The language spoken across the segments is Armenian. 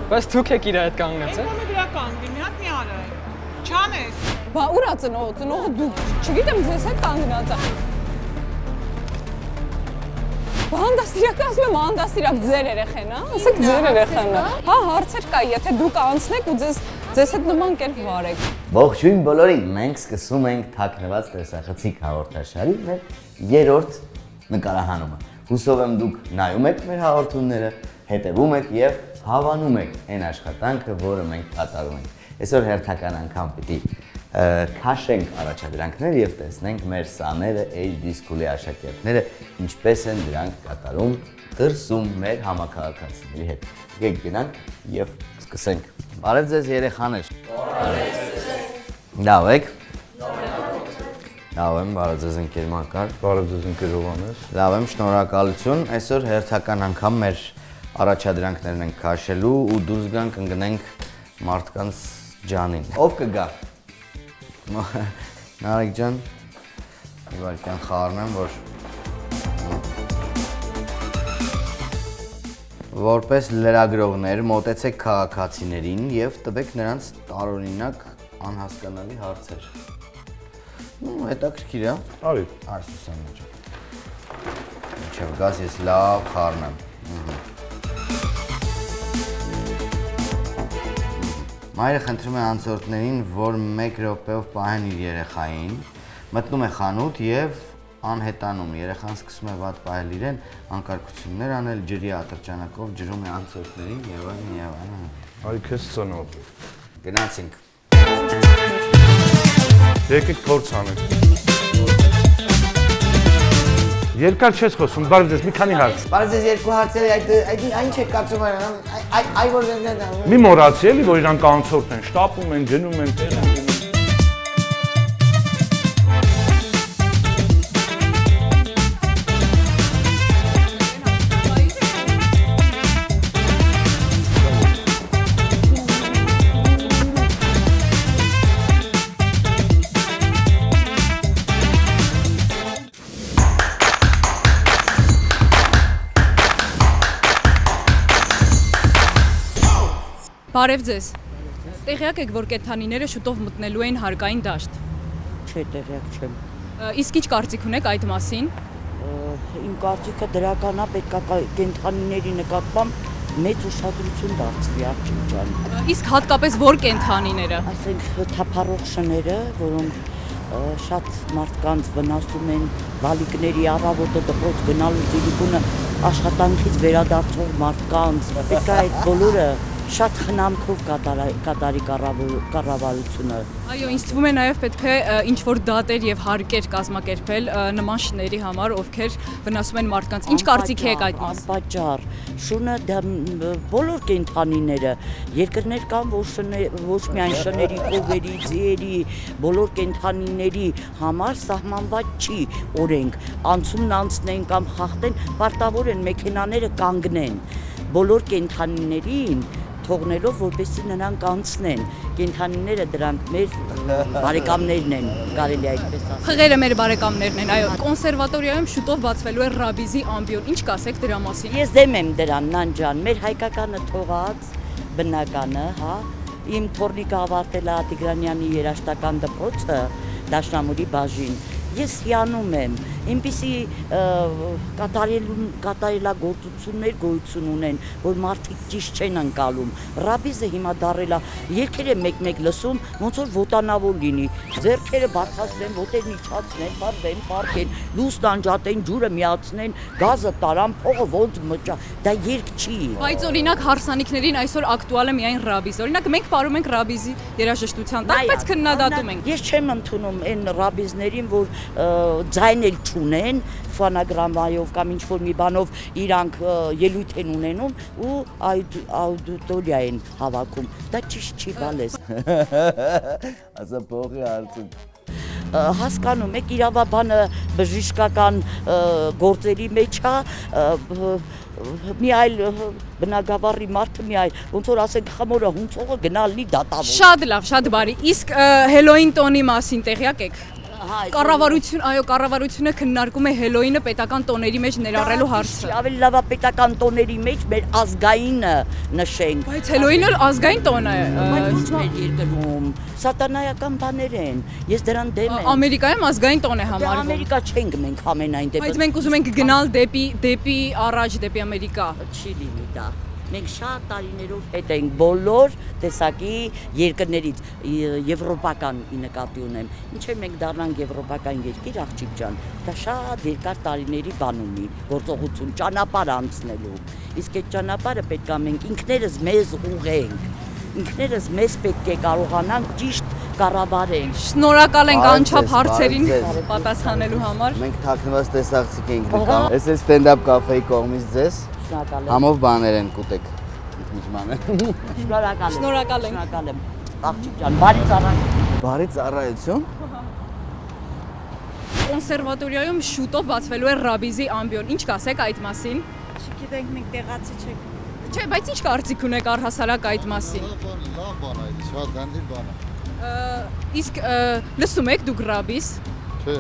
Բայց դուք եք իր հետ կանգնած, Այդ կոնը դրա կանգնի, մի հատ մի արա։ Չանես։ Բա ուր է ծնողը դու, չգիտեմ ձեզ հետ կանգնած է։ Բա հանդաստիրակը ասում եմ հանդաստիրակ ձեր երեխեն, հա? Ասեք ձեր երեխեն է։ Հա, հարցեր կա, եթե դուք անցնեք ու ձեզ հետ նման կերպ վարեք։ Ողջույն բոլորին, մենք սկսում ենք թաքնված տեսախցիկ հաղորդաշարի մեր երրորդ նկարահանումը։ Հուսով եմ դուք նայում եք մեր հաղորդումները, հետևում եք եւ հավանում եք այն աշխատանքը, որը մենք կատարում ենք։ Այսօր հերթական անգամ պիտի քաշենք առաջադրանքներ եւ տեսնենք մեր սաները HD School-ի աշակերտները ինչպես են դրանք կատարում դրսում մեր համակարգացիների հետ։ Եկեք գնանք եւ սկսենք։ Բարև ձեզ երեխաներ։ Բարև ձեզ։ Լավ եք։ Լավ եմ, բարև ձեզ ընկեր Մակար։ Բարև ձեզ ընկեր Հովհաննես։ Լավ եմ, շնորհակալություն։ Այսօր հերթական անգամ մեր առաջադրանքներն ենք քաշելու ու դուրս գանք ընկնենք մարդկանց ջանին։ Ով կգա։ Նարեկ ջան, իվարկյան խառնեմ, որպես լրագրողներ մոտեցեք քաղաքացիներին եւ տվեք նրանց տարօրինակ անհասկանալի հարցեր։ Հետաքրքիր է։ Արի։ Արսուսան ջան։ Ինչեւ գազ ես լավ խառնեմ։ Մայրը խնդրում է անցորդներին, որ 1 րոպեով պահեն իր երեխային, մտնում է խանութ եւ անհետանում։ Երեխան սկսում է վատ պահել իրեն, անկարգություններ անել, ջրի ատրճանակով ջրում է անցորդներին եւ այլն եւ այլն։ Արի քեզ ծնող։ Գնացինք։ Եկեք փորձ անենք։ Երկար չես խոսում, բարև ձեզ, մի քանի հարց։ Բարև ձեզ, երկու հարցեր, այն չէ կարծում եմ, այ որ Մի մոռացի էլի, որ իրանք անցորդ են, շտապում են, գնում են, տեղ են գնում։ Բարև ձեզ։ Տեղյակ եք, որ կենդանիները շուտով մտնելու են հարկային դաշտ։ Չէ, տեղյակ չեմ։ Իսկ ինչ կարծիք ունեք այդ մասին։ Իմ կարծիքը դրական է, պետք է կենդանիների նկատմամբ մեծ ուշադրություն դարձվի, աղջիկ ջան։ Իսկ հատկապես որ կենդանիները։ Ասենք թափառող շները, որոնք շատ մարդկանց վնասում են, բալիկների առավոտը դպրոց գնալու դիպունը աշխատանքից վերադարձող մարդկանց, պետք է այդ բոլորը շատ խնամքով կատարի կառավարությունը։ Այո, ինձ թվում է նաև պետք է ինչ-որ դատեր եւ հարկեր կազմակերպել նման շների համար, ովքեր վնասում են մարդկանց։ Ինչ կարծիք եք այդ մասին։ Անպատճառ, շունը դա բոլոր կենդանիները, երկրներ կան, ոչ միայն շների, կովերի, ձիերի, բոլոր կենդանիների համար սահմանված չի օրենք, անցումն անցնեն կամ խախտեն, պարտավոր են մեքենաները կանգնեն։ Բոլոր կենդանիներին թողնելով, որպեսզի նրանք անցնեն։ Կենդանիները դրանք մեր բարեկամներն են, կարելի է այդպես ասել։ Խղերը մեր բարեկամներն են, այո։ Կոնսերվատորիայում շուտով բացվելու է ռաբիզի ամբիոն։ Ինչ կասեք դրա մասին։ Ես դեմ եմ դրան, Նան ջան, մեր հայկականը թողած բնականը, հա, իմ թորնիկը ավարտել է Տիգրանյանի երաժշտական դպրոցը, Դաշնամուրի բաժին։ Ես հիանում եմ, այնպիսի կատարելագործություններ գոյություն ունեն, որ մարդիկ ճիշտ չեն ընկալում։ Ռաբիզը հիմա դարել է, երգերը մեկ-մեկ լսում, ոնց որ ոտանավոր լինի, ձեռքերը բարձրացնեն, ոտերն իջացնեն, բարձեն, պարկեն, լուսն անջատեն, ջուրը միացնեն, գազը տարան, փողը ոնց մճա, դա երգ չի։ Բայց օրինակ հարսանիքներին այսօր ակտուալ է միայն ռաբիզ։ Օրինակ մենք ապրում ենք ռաբիզի երաժշտության տակ, բայց քննադատում ենք։ Ես չեմ ընդունում այն ռաբիզներին, որ ձայն էլ չունեն, ֆանագրամայով կամ ինչ-որ մի բանով իրանք ելույթ են ունենում ու աուդիտորիա են հավաքում։ Դա ճիշտ չի բալես։ Ասա փողի հարցում։ Հասկանում եք, իրավաբանը բժշկական գործերի մեջ է, մի այլ բնագավառի մարդը մի այլ, ոնց որ ասենք խմորը հունցողը գնալնի դատավոր։ Շատ լավ, շատ բարի։ Իսկ Հելոին տոնի մասին տեղյակ եք։ կառավարությունը քննարկում է Հելոյինը պետական տոների մեջ ներառելու հարցը։ Ավելի լավ է պետական տոների մեջ մեր ազգայինը նշենք։ Բայց Հելոյինը ազգային տոն է։ Բայց ոչ մեր երկրում սատանայական բաներ են։ Ես դրան դեմ եմ։ Ամերիկայում ազգային տոն է համարվում։ Ամերիկա չենք մենք ամենայն դեպս։ Բայց մենք ուզում ենք գնալ դեպի առաջ, դեպի Ամերիկա։ Չի լինի դա։ Մենք շատ տարիներով հետ ենք բոլոր տեսակի երկրներից եվրոպական նկատի ունեմ։ Ինչե մենք դառնանք եվրոպական երկիր, աղջիկ ջան, դա շատ երկար տարիների բան ունի, գործողություն, ճանապարհ անցնելու։ Իսկ այդ ճանապարհը պետք է մենք ինքներս մեզ ուղենք։ Ինքներս մեզ պետք է կարողանանք ճիշտ կառավարենք։ Շնորհակալ ենք Բարև անչափ ձեզ, հարցերին բարև ձեզ։ պատասխանելու համար։ Մենք թաքնված տեսախցիկ ենք նկարում։ Այս է ստենդափ կաֆեի կողմից ձեզ Շնորհակալ եմ։ համով բաներ են կուտեք։ Միջմանը։ Շնորհակալ եմ։ Աղջիկ ջան, բարի ծառայություն։ Բարի ծառայություն։ Կոնսերվատորիայում շուտով բացվելու է Ռաբիզի ամբիոն։ Ինչ կասեք այդ մասին։ Չգիտենք, մենք տեղացի չենք։ Չէ, բայց ինչ կարծիք ունեք առհասարակ այդ մասին։ Լավ բան է, շատ դանդիլ բան է։ Իսկ լսում եք դուք Ռաբիզ։ Չէ։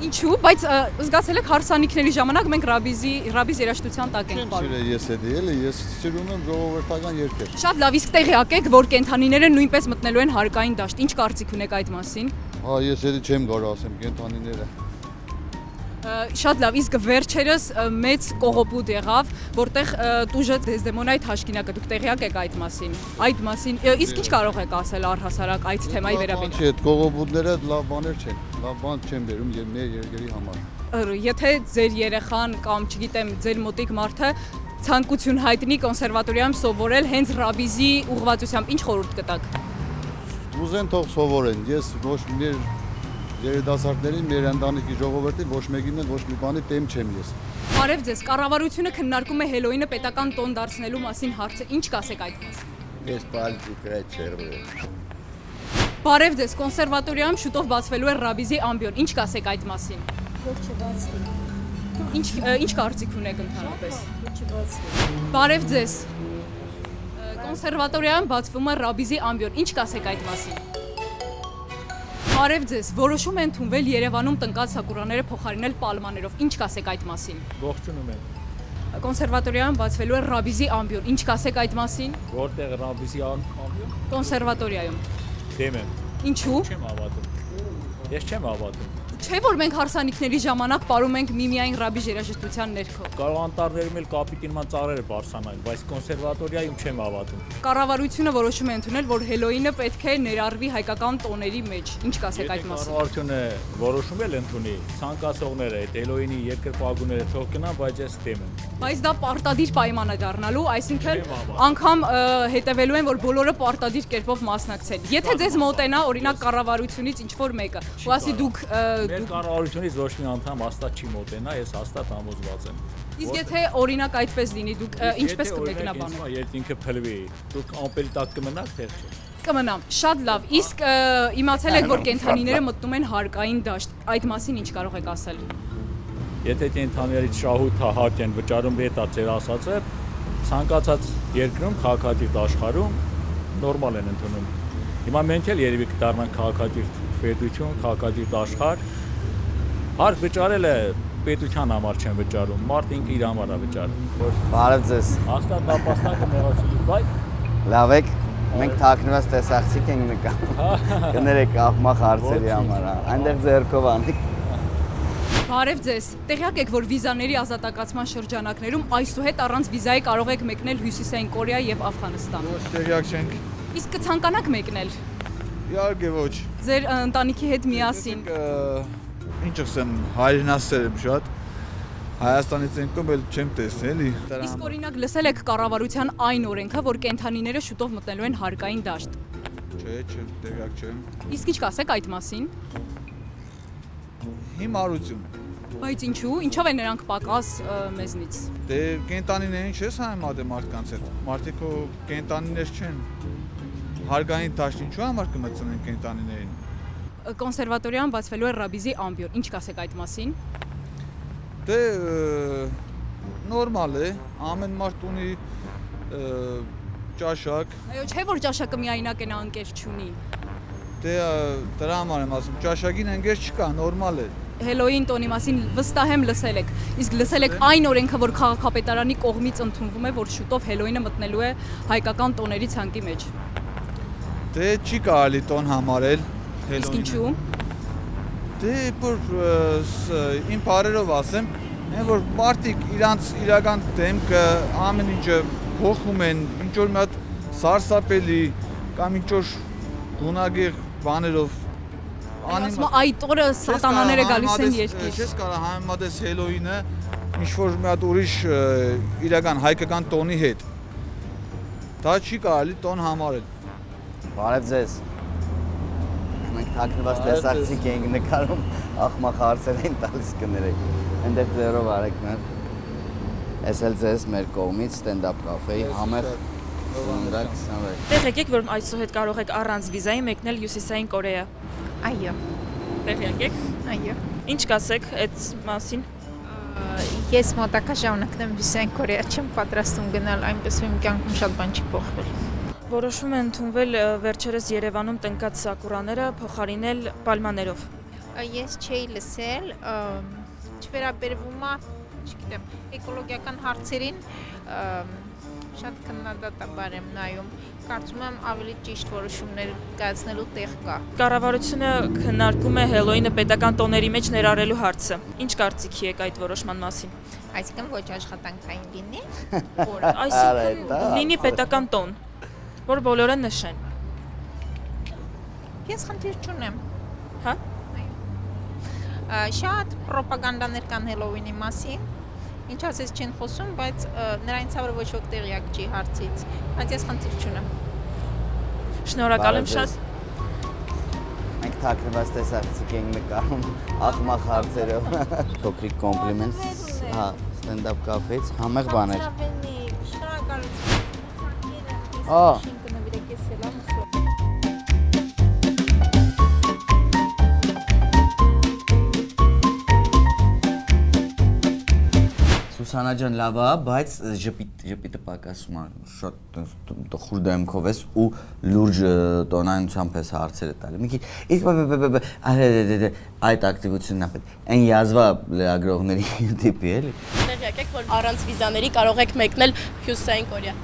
Ինչու, բայց զգացել եք հարսանիքների ժամանակ մենք Ռաբիզ երաժշտության տակ ենք Չեմ պարում։ սիրել ես էդի, էլի, ես սիրում եմ ժողովրդական երգեր։ Շատ լավ, իսկ տեղյակ եք, որ կենդանիները նույնպես մտնելու են հարկային դաշտ։ Ինչ կարծիք ունեք այդ մասին։ Հա, ես էդի չեմ կարող ասեմ կենթանիները։ Շատ լավ, իսկ վերջերս մեծ կողոպուտ եղավ, որտեղ տուժեց Դեզդեմոնայի թաշկինակը, դուք տեղյակ եք այդ մասին։ Այդ մասին, իսկ ինչ կարող եք ասել առհասարակ այդ թեմայի վերաբերյալ։ Չէ, այդ կողոպուտները լավ բաներ չեն։ Լավ բան չեն բերում մեր երկրի համար։ Եթե ձեր երեխան կամ, չգիտեմ, ձեր մոտիկ մարդը ցանկություն հայտնի կոնսերվատորիայում սովորել հենց Ռաբիզի ուղղվածությամբ, ինչ խորհուրդ կտաք։ Ուզեն թող սովորեն։ Ես ոչ մեր երիտասարդներին, մեր ընտանիքի ժողովրդին ոչ մեկին ոչ մի բանի դեմ չեմ ես։ Բարև ձեզ, կառավարությունը քննարկում է Հելոյինը պետական տոն դարձնելու մասին հարցը, ինչ կասեք այդ մասին։ Ես պալիճի կրայ չերվե։ Բարև ձեզ, կոնսերվատորիայում շուտով բացվելու է Ռաբիզի ամբիոն, ինչ կասեք այդ մասին։ Որ չբացվի։ Ինչ կարծիք ունեք ընդհանրապես։ Որ չբացվի։ Բարև ձեզ։ Կոնսերվատորիայում բացվում է Ռաբիզի ամբիոն, ինչ կասեք այդ մասին։ Բարև ձեզ, որոշում է ընդունվել Երևանում տնկած սակուրաները փոխարինել պալմաներով, ինչ կասեք այդ մասին։ Ողջունում եմ։ Կոնսերվատորիայում բացվելու է Ռաբիզի ամբիոն, ինչ կասեք այդ մասին։ Որտեղ Ռաբիզի ամբիոն։ Կոնսերվատորիայում։ Դեմ եմ։ Ինչու։ Չեմ հավատում։ Ես չեմ հավատում։ Չէ՞ որ մենք հարսանիքների ժամանակ ապրում ենք միմիայն Ռաբիզ երաժշտության ներքո։ Կարող անտառներում էլ կապիտինման ծառերը բարձրանային, բայց կոնսերվատորիայում չեմ հավատում։ Կառավարությունը որոշում է ընդունել, որ Հելոյինը պետք է ներառվի հայկական տոների մեջ։ Ինչ կասեք այդ մասին։ Կառավարությունը որոշում էլ ընդունի, ցանկացողները այդ Հելոյինի երկրպագուները թող գնան, բայց ես դեմ եմ։ Բայց դա պարտադիր պայման է դառնալու, այսինքն անգամ հետևելու են, որ բոլորը պարտադիր կերպով մասնակցեն։ Եթե ձեզ մոտենա, օրինակ կառավարությունից ինչ-որ մեկը, ու ասի դուք Մեր կառավարությունից ոչ մի անդամ հաստատ չի մոտենա, ես հաստատ համոզված եմ։ Իսկ եթե օրինակ այդպես լինի, դուք ինչպես կմեկնաբանեք։ Եթե ինքը փլվի, դուք ամպելի տակ կմնաք, թե չէ։ Կմնամ, շատ լավ։ Իսկ իմացել եք, որ կենդանիները մտնում են հարկային դաշտ։ Այդ մասին ինչ կարող եք ասել։ Եթե կենդանիներից շահութը հակ են վճարում, դա ձեր ասածը, ցանկացած երկրում քաղաքատիպ աշխարհում նորմալ են ընդունում։ Հիմա մենք էլ երևի կդառնանք քաղաքատիպ պետություն, քաղաքատիպ աշխարհ։ Հարկ վճարելը պետության համար չեն վճարում, մարդը ինքը իր համար է վճարում։ Բարև ձեզ։ Հաստատ նապաստակը մեղացի, բայց Լավ եք։ Մենք թաքնված տեսախցիկ ենք նկարում։ Կներեք աղմախ հարցերի համար, այնտեղ ձեռքով անեք։ Բարև ձեզ։ Տեղյակ եք, որ վիզաների ազատակացման շրջանակներում այսուհետ առանց վիզայի կարող եք մեկնել Հյուսիսային Կորեա եւ Աֆղանստան։ Ոչ տեղյակ չենք։ Իսկ կցանկանաք մեկնել Իհարկե ոչ։ ձեր ընտանիքի հետ միասին։ Ինչ ասեմ, հայրենասեր եմ շատ։ Հայաստանից ենքում էլ չեմ տեսնել, էլի։ Իսկ օրինակ լսել եք կառավարության այն օրենքը, որ կենդանիները շուտով մտնելու են հարկային դաշտ։ Չէ, տեղյակ չեմ։ Իսկ ինչ կասեք այդ մասին։ Հիմարություն։ Բայց ինչու։ Ինչով են նրանք պակաս մեզնից։ Դե կենտանիներին չես համեմատեմ մարդկանց հետ։ Մարդիկ կենտանիներ չեն։ Հարգային դաշտ ինչու համար կմտցնեն կենտանիներին։ Կոնսերվատորիայում բացվելու է Ռաբիզի ամբիոն։ Ինչ կասեք այդ մասին։ Դե նորմալ է, ամեն մարդ ունի ճաշակ։ Այո, չէ՞ որ ճաշակը միայնակ է, նա ընկեր չունի։ Դե դրա համար եմ ասում, ճաշակին ընկեր չկա, նորմալ է։ Հելոյին տոնի մասին վստահ եմ լսել եք։ Իսկ լսել եք այն օրենքը, որ քաղաքապետարանի կողմից ընդունվում է, որ շուտով Հելոյինը մտնելու է հայկական տոների ցանկի մեջ։ Դե չի կարելի տոն համարել Իսկ ինչու։ Դե որ իմ բարերով ասեմ, այն որ մարդիկ իրանց իրական դեմքը ամեն ինչը փոխում են, ինչ որ մի հատ սարսափելի կամ ինչ որ գունագեղ բաներով Ասում այդ օրը սատանաները գալիս են երկիր։ Չես կարող համեմատես Հելոյինը ինչ որ մի հատ ուրիշ իրական հայկական տոնի հետ։ Դա չի կարելի տոն համարել։ Բարև ձեզ։ Մենք թաքնված տեսակցիկ ենք նկարում, ախմախ հարցեր են տալիս կներեք։ Այնտեղ ձերով արեք մեր։ Էս էլ ձեզ մեր կողմից ստենդափ կաֆեի համեղ Նոյեմբեր 26։ Տեղ եկեք, որ այսուհետ կարող եք առանց վիզայի մեկնել Հյուսիսային Կորեա։ Այո, Տեղ եկեք։ այո։ Ինչ կասեք այդ մասին։ Ես մոտակա ժամանակներում Հյուսիսային Կորեա չեմ պատրաստում գնալ, այնպես որ իմ կյանքում շատ բան չի փոխվել։ Որոշում է ընդունվել վերջերս Երևանում տնկած սակուրաները փոխարինել պալմաներով։ Ես չէի լսել, չվերաբերվում է, չգիտեմ, էկոլոգիական հարցերին շատ քննադատաբար եմ նայում։ Կարծում եմ ավելի ճիշտ որոշումներ կայացնելու տեղ կա։ Կառավարությունը քննարկում է Հելոյինը պետական տոների մեջ ներառելու հարցը։ Ինչ կարծիքի եք այդ որոշման մասին։ Այսինքն ոչ աշխատանքային լինի, Այսինքն լինի պետական տոն, որ բոլորը նշեն։ ես խնդիր չունեմ։ Հա։ Շատ պրոպագանդաներ կան Հելոուինի մասին, ինչ ասես չեն խոսում, բայց նրանից հավը ոչ ոք տեղյակ չի հարցից, բայց ես խնդիր չունեմ։ Շնորհակալ եմ շատ։ Մենք թաքնված տեսակցիկ ենք նկարում, ախմախ հարցերով։ Փոքրիկ կոմպլիմենտ, հա, ստենդափ կաֆեից, համեղ բաներ։ Սուսանա ջան, լավ է, բայց ժպիտը պակասում է, շատ խուր դեմքով ես ու լուրջ տոնայնությամբ ես հարցերը տալի։ Մի քիչ, այդ ակտիվությունն է պետք։ Այն յազվա լրագրողների տիպի էլի։ Տեղ եկեք, որ առանց վիզաների կարող եք մեկնել Հյուսիսային Կորեա։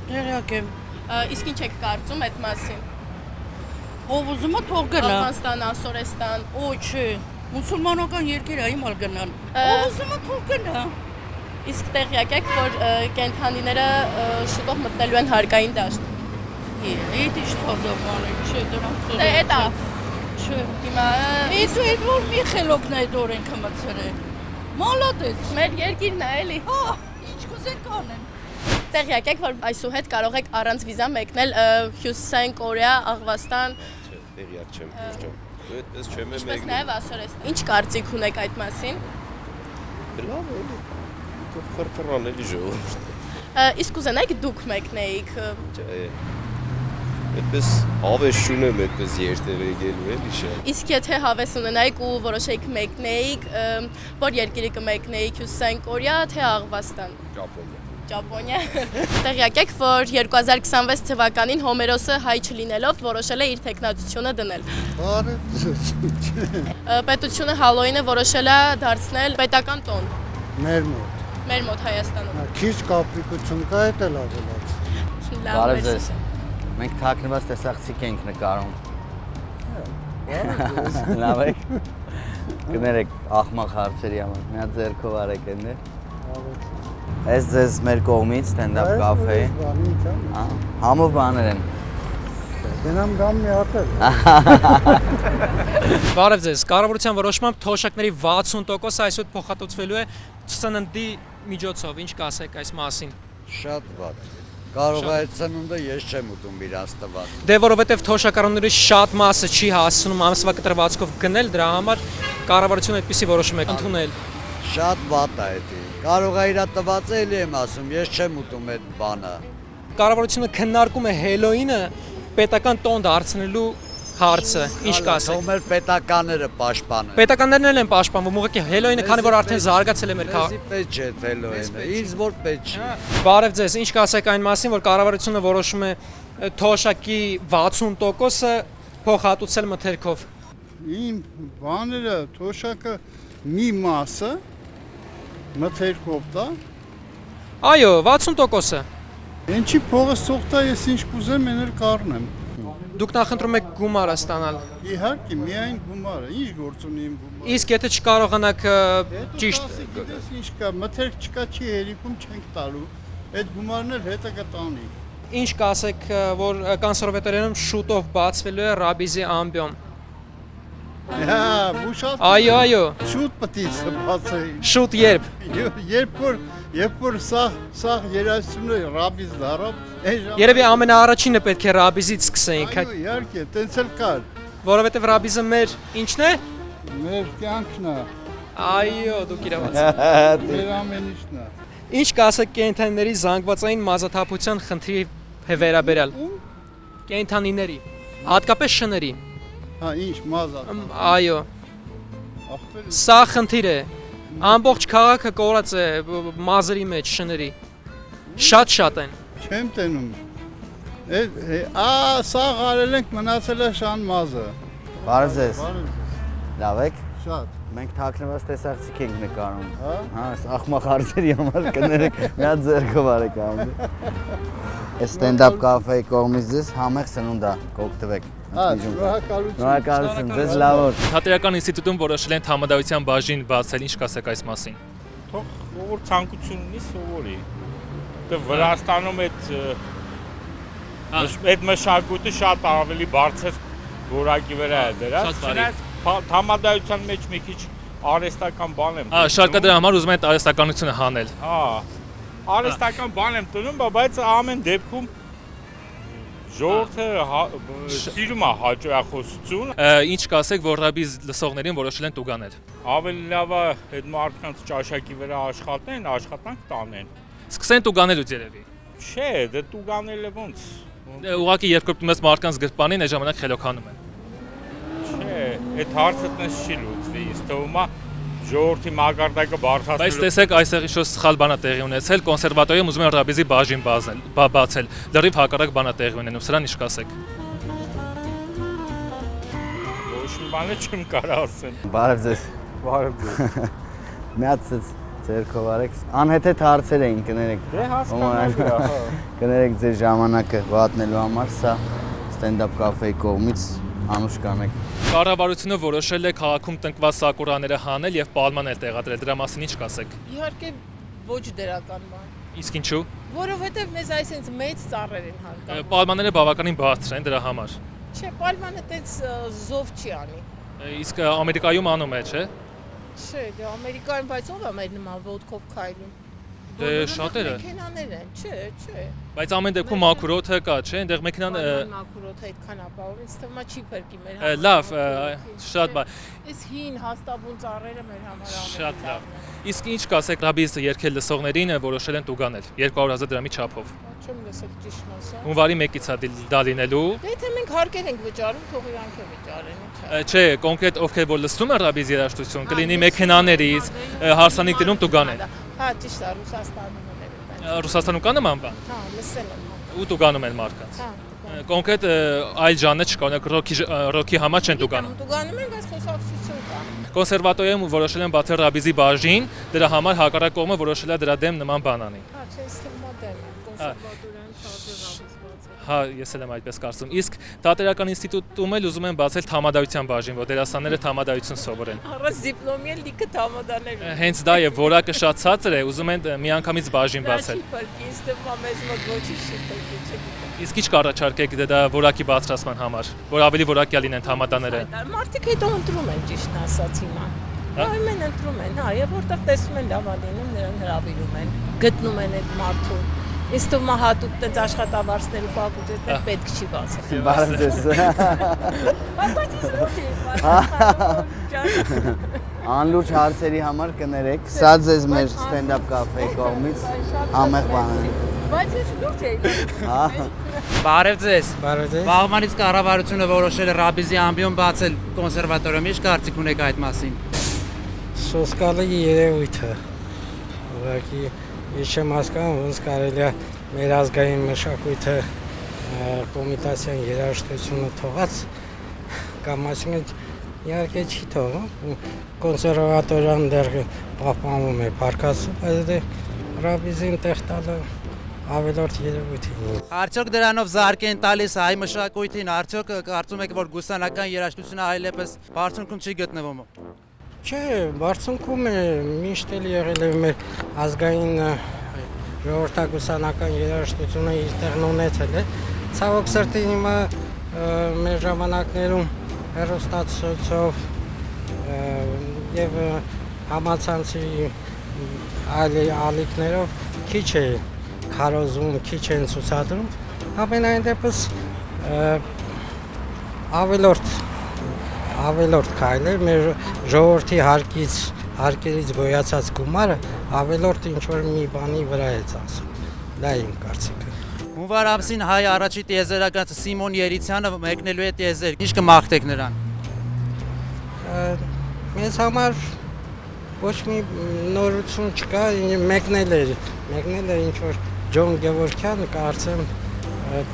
Տեղյակ եմ։ Իսկ ինչ եք կարծում այդ մասին։ Ով ուզում է թող գնա։ Աֆղանստան, Ասորեստան։ Օ, չէ։ Մուսուլմանական երկիր է հիմա գնան։ Ով ուզում է թող գնա։ Իսկ տեղյակ եք, որ կենդանիները շուտով մտնելու են հարկային դաշտ։ Էդ ինչ թազաբան է, չէ, դրանք։ Դե էտա։ Չէ։ Հիմա Այդ որ մի խելոքն է այդ օրենքը մտցրել։ Մալադես։ մեր երկիրն է էլի։ Հա, ինչ կուզենք անեն։ Տեղյակ եք, որ այսուհետ կարող եք առանց վիզա մեկնել Հյուսիսային Կորեա, Աղվաստան։ Չէ, տեղյակ չեմ, ճիշտ։ Այդպես չեմ Ինչպես մեկնել։ նաև Ասորեստան։ Ինչ կարծիք ունեք այդ մասին։ Լավ էլի։ Դու ֆրֆռան էլի ժողովուրդ։ Իսկ ուզենայիք դուք մեկնեիք։ Չէ։ Այդպես հավես չունեմ, այդպես երթեր եկելու էլի շատ։ Իսկ եթե հավես ունենայիք ու որոշեիք մեկնեիք, որ երկիրը կմեկնեիք Հյուսիսային Կորեա, թե Աղվաստան։ Ճապոնիա։ Տեղյակ եք, որ 2026 թվականին Հոմերոսը հայ չլինելով որոշել է իր տեխնատությունը դնել։ Պետությունը Հալոյինը որոշել է դարձնել պետական տոն։ Մեր մոտ Հայաստանում։ Քիչ կապրիկություն կա, դա լավ է։ Բարև ձեզ։ Մենք թաքնված տեսակցիկ ենք նկարում։ Լավ եք։ Կներեք ախմախ հարցերի համար։ Մի հատ ձեռքով արեք այնտեղ։ Այս ձեզ մեր կողմից ստենդափ կաֆեի։ Համով բաներ են։ Գնամ գամ մի հատ էլ։ Բարև ձեզ։ Կառավարության որոշմամբ թոշակների 60% այսօր փոխհատուցվելու է սննդի միջոցով։ Ինչ կասեք այս մասին։ Շատ վատ։ Կարող է այդ սնունդը ես չեմ ուտում իրանց տված։ Դե որովհետև թոշակառուների շատ մասը չի հասցնում ամսվա կտրվածքով գնել, դրա համար կառավարությունը այդպիսի որոշում է ընդունել։ Շատ վատ է դա։ Կարող է իր տված էլի եմ ասում, ես չեմ ուտում այդ բանը։ Կառավարությունը քննարկում է Հելոյինը պետական տոն դարձնելու հարցը։ Ինչ կասեք։ Թող մեր պետականները պաշտպանեն։ Պետականներն էլ են պաշտպանվում, ուղղակի Հելոյինը, քանի որ արդեն զարգացել է մեր Պետք չէ Հելոյինը, ինձ որ պետք չի։ Բարև ձեզ, ինչ կասեք այն մասին, որ կառավարությունը որոշում է թոշակի 60%-ը փոխհատուցել մթերքով։ Իմ բաները թոշակը մի մասը մթերքով տա։ Այո, 60%-ը։ Ինչի փողը սողտա ես ինչ կուզեմ, էնել կառնեմ։ Դուք նախընտրում եք գումարը ստանալ։ Իհարկե, միայն գումարը, ինչ գործ ունի իմ գումարը։ Իսկ եթե չկարողանաք ճիշտ Գիտես ինչ կա, մթերք չկա, չի հերիքում չենք տալու։ Այդ գումարն էլ հետը կտանի։ Ինչ կասեք, որ կոնսերվատորիայում շուտով բացվելու է Ռաբիզի ամբիոն։ Հա, բուշալ։ Այո։ Շուտ պետք է բացեի։ Շուտ երբ։ Երբ որ սա երաժշտությունը Ռաբիզ դարավ, Երևի ամենաառաջինը պետք է Ռաբիզից սկսեինք։ Այո, իհարկե, տենց էլ կար։ Որովհետև Ռաբիզը մեր ինչն է։ Մեր կյանքն է։ Այո, դուք իրավաց։ Մեր ամեն ինչն է։ Ինչ կասեք կենդանիների զանգվածային մազաթափության խնդրի վերաբերյալ։ Կենդանիների, հատկապես շների։ Հա, ինչ մազա։ Այո։ Սա խնդիր է։ Ամբողջ քաղաքը կորած է մազերի մեջ շների։ Շատ են։ Չեմ տենում։ Սա արել ենք մնացել է շան մազը։ Բարև ձեզ։ Լավ եք։ Շատ։ Մենք թաքնված տեսարցիկ ենք նկարում։ Հա, ախմախ հարցերի համար կներեք, մի հատ ձեռքով արեք անում։ Այս ստենդափ կաֆեի կողմից ձեզ համեղ սնունդ է, կօգտվեք։ Շնորհակալություն ձեզ, լավ օր։ Թատերական ինստիտուտում որոշել են համադավության բաժին բացել, ինչ կասեք այս մասին։ Թող ով ցանկություն ունի սովորի։ Դե Վրաստանում այդ մշակույթը շատ ավելի բարձր որակի վրա է դրած։ Համադավության մեջ մի քիչ արհեստական բան եմ։ Շարքա դրա համար ուզում են արհեստականությունը հանել։ Հա։ Արհեստական բան եմ տնում, բայց ամեն դեպքում ժողովուրդը սիրում է հաճախոսություն։ Ինչ կասեք, որ Ռաբիզ լսողներին որոշել են տուգանել։ Ավելի լավ է այդ մարդկանց ճաշակի վրա աշխատեն, աշխատանք տանեն։ Սկսեն տուգանելուց երևի։ Չէ, դե տուգանելը ոնց։ Ուղղակի երկրորդ մեծ մարդկանց գրպանին այս ժամանակ խելոքանում են։ Չէ, այդ հարցը տես չի լուծվի, ինձ թվում է ժողովրդի մակարդակը բարձրացնելու։ Բայց տեսեք, այստեղ ինչ-որ սխալ բան է տեղի ունեցել, կոնսերվատորիայում ուզում են Ռաբիզի բաժին բացել։ Լրիվ հակառակ բան է տեղի ունենում, սրան ինչ կասեք։ Ոչ մի բան չեմ կարող ասեմ։ Բարև ձեզ։ Բարև ձեզ։ Մի հատ ձերքով արեք։ Անհեթեթ հարցեր էին, կներեք։ Դե հասկանալի է, հա։ Կներեք ձեր ժամանակը վատնելու համար, սա ստենդափ կաֆեի կողմից Անուշկան եք։ Կառավարությունը որոշել է քաղաքում տնկված սակուրաները հանել եւ պալմանել տեղադրել։ Դրա մասին ինչ կասեք։ Իհարկե ոչ դրական բան։ Իսկ ինչու։ Որովհետև մեզ այսինքն մեծ ծառեր են հարկավոր։ Պալմաները բավականին բարձր են դրա համար։ Չէ, պալմանը տենց զով չի անի։ Իսկ Ամերիկայում անում է, չէ։ Չէ, դե Ամերիկայում բայց ով է մեր նման ոդկով քայլում։ Դե շատերը։ Մեքենաներ են, չէ։ Բայց ամեն դեպքում մաքուրոթը կա, չէ, այնտեղ մեքենան մաքուրոթը այդքան ապահով, ինձ թվում է չի փրկի մեր համար։ Լավ, շատ բան։ Այս հին հաստաբուն ծառերը մեր համար ամեն։ Շատ լավ։ Իսկ ինչ կասեք Ռաբիզը երկել լսողներին որոշել են տուգանել 200,000 դրամի չափով։ Չեմ լսել ճիշտ ասա։ Հունվարի 1-ից է դա լինելու։ Դե եթե մենք հարկեր ենք վճարում, թող իրանք է վճարեն, չէ։ Չէ, կոնկրետ ովքեր որ լսում են Ռաբիզ երաժշտություն, կլինի մեքենաներից, հարսանիք դնում տուգանել։ Հա, ճիշտ է, Ռուսաստանում են այդպես։ Ռուսաստանում կա նման բան։ Հա, լսել եմ։ Ու տուգանում են մարդկանց։ Հա։ Կոնկրետ այլ ժանր չկա, օրինակ ռոքի համար չեն տուգանում։ Տուգանում են, բայց խոսակցություն կա։ Կոնսերվատորիայում որոշել են բացել Ռաբիզի բաժին, դրա համար հակառակ կողմը որոշել է դրա դեմ նման բան անի։ Հա, չէ, ստիպմա դեմ, կոնսերվատորիան շատ է Ռաբիզ բացել։ Հա, ես էլ եմ այդպես կարծում։ Իսկ թատերական ինստիտուտում էլ ուզում են բացել համադավության բաժին, որ դերասանները համադավություն սովորեն։ Առանց դիպլոմի էլ լիքը համադաներ։ Հենց դա է, որակը շատ ցածր է, ուզում են միանգամից բաժին բացել։ Ինձ թվում է մեզ մոտ ոչինչ չի փրկի, չէ՞։ Իսկ ինչ կառաջարկեք դա որակի բարձրացման համար, որ ավելի որակյալ լինեն համադաները։ Մարդիկ հետո ընտրում են ճիշտ ասած հիմա։ Այմեն ընտրում են, հա, եւ որտեղ տեսնում են լավ լինում, նրան հրավիրում են, գտնում են այդ մարդուն։ Իսկ դու մահատուկ տենց աշխատավարձներու ֆակուլտետներ պետք չի բացել։ Բարև ձեզ։ Բայց ես ոչ եմ։ Անլուրջ հարցերի համար կներեք։ Սա ձեզ մեր ստենդափ կաֆեի կողմից համեղ բան է։ Բայց ես լուրջ եի։ Բարև ձեզ։ Բարև ձեզ։ Վաղմանից կառավարությունը որոշել է Ռաբիզի ամբիոն բացել կոնսերվատորիայում, ինչ կարծիք ունեք այդ մասին։ Սոսկալի երևույթ է։ Ուղղակի ես չեմ հասկանում, ոնց կարելի է մեր ազգային մշակույթը կոմիտասիան երաժշտությունը թողած կամ այսինքն իհարկե չի թողում, կոնսերվատորիան դեռ պահպանվում է փառքասը, բայց դե ռաբիզին տեղ տալը ավելորդ երևույթ է։ Արդյոք դրանով զարկ են տալիս հայ մշակույթին, արդյոք կարծում եք, որ գուսանական երաժշտությունը այլևս բարձունքում չի գտնվում։ Չէ, բարձունքում է, միշտ էլ եղել է մեր ազգային ժողովրդագուսանական երաժշտությունը իր տեղն ունեցել է։ Ցավոք սրտի հիմա մեր ժամանակներում հեռուստացույցով եւ համացանցի ալիքներով քիչ է քարոզում, քիչ են ցուցադրում, ամենայն դեպս ավելորդ քայլ է մեր ժողովրդի հարկերից գոյացած գումարը ավելորդ ինչ որ մի բանի վրա է ծախսում։ Դա իմ կարծիքը։ Հունվար ամսին հայ առաջի տիեզերագնաց Սիմոն Երիցյանը մեկնելու է տիեզեր։ Ինչ կմաղթեք նրան։ Մեզ համար ոչ մի նորություն չկա, մեկնել էր ինչ որ Ջոն Գևորգյան, կարծեմ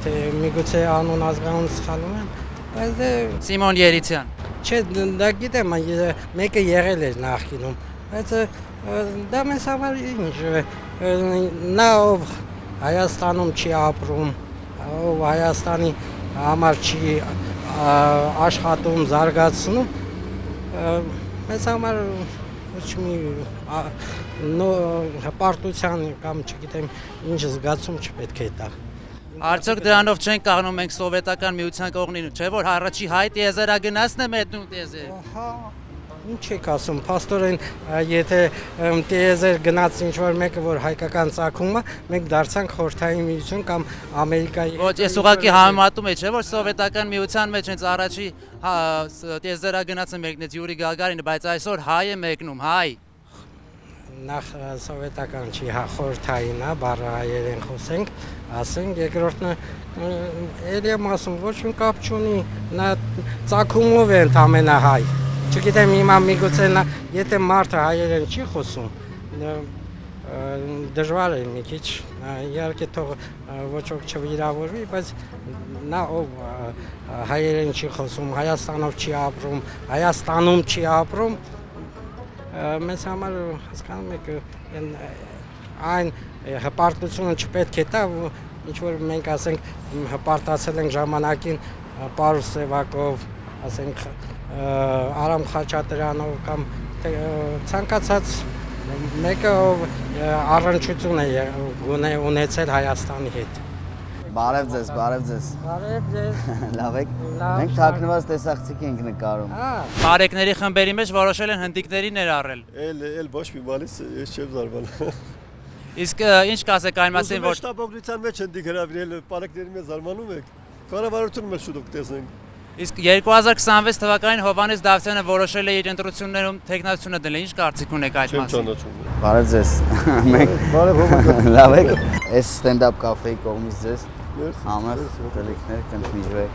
թե միգուցե անուն ազգանուն սխալում եմ, բայց դե Սիմոն Երիցյան։ Չէ, դա գիտեմ, մեկը եղել էր նախկինում, բայց դա մեզ համար ինչ նա ով Հայաստանում չի ապրում, ով Հայաստանի համար չի աշխատում, զարգացնում, մեզ համար ոչ մի հպարտության կամ չգիտեմ ինչ զգացում չպետք է տա։ Արդյոք դրանով չեն կաղնում մենք սովետական միության կողմին, չէ՞ որ առաջի հայ տիեզերագնացն է մետնում տիեզեր։ Ինչ եք ասում, փաստորեն եթե տիեզեր գնաց ինչ-որ մեկը, որ հայկական ծագում է, մենք դարձանք Խորհրդային Միություն կամ Ամերիկայի։ Ոչ, ես ուղղակի համեմատում եմ, չէ՞ որ սովետական միության մեջ հենց առաջի տիեզերագնացը մեկնեց Յուրի Գագարինը, բայց այսօր հայ է մեկնում, հայ։ Նախ սովետական չի, խորհրդային է, բառը հայերեն խոսենք, ասենք, երկրորդն էլի եմ ասում, ոչ մի կապ չունի, նա ծագումով է ընդամենը հայ։ Չգիտեմ հիմա միգուցե եթե մարդը հայերեն չի խոսում, դժվար է մի քիչ, իհարկե թող ոչ ոք չվիրավորվի, բայց նա ով հայերեն չի խոսում, Հայաստանում չի ապրում, մեզ համար հասկանում եք այն հպարտությունը չպետք է տա, ինչ որ մենք ասենք հպարտացել ենք ժամանակին Պարուս Սևակով, ասենք Արամ Խաչատրյանով կամ ցանկացած մեկը ով առնչություն է ունեցել Հայաստանի հետ։ Բարև ձեզ։ Բարև ձեզ։ Լավ եք։ Մենք թաքնված տեսախցիկ ենք նկարում։ Բարեկների խմբերի մեջ որոշել են հնդիկների ներառել։ Էլ ոչ մի բանից ես չեմ զարմանում։ Իսկ ինչ կասեք այն մասին, որ շտաբօգնության մեջ հնդիկ հրավիրել բարեկների մեջ զարմանում եք։ Կառավարությունը մեր շուտ կտեսնենք։ Իսկ 2026 թվականին Հովհաննես Դավթյանը որոշել է իր ընտրություններում տեխնացությունը դնել։ Ինչ կարծիք ունեք այդ մասին։ Բարև ձեզ։ Մենք լավ եք։ Այս ստենդափ կաֆեի կողմից ձեզ համեղ տելիքներ կընդմիջվեք։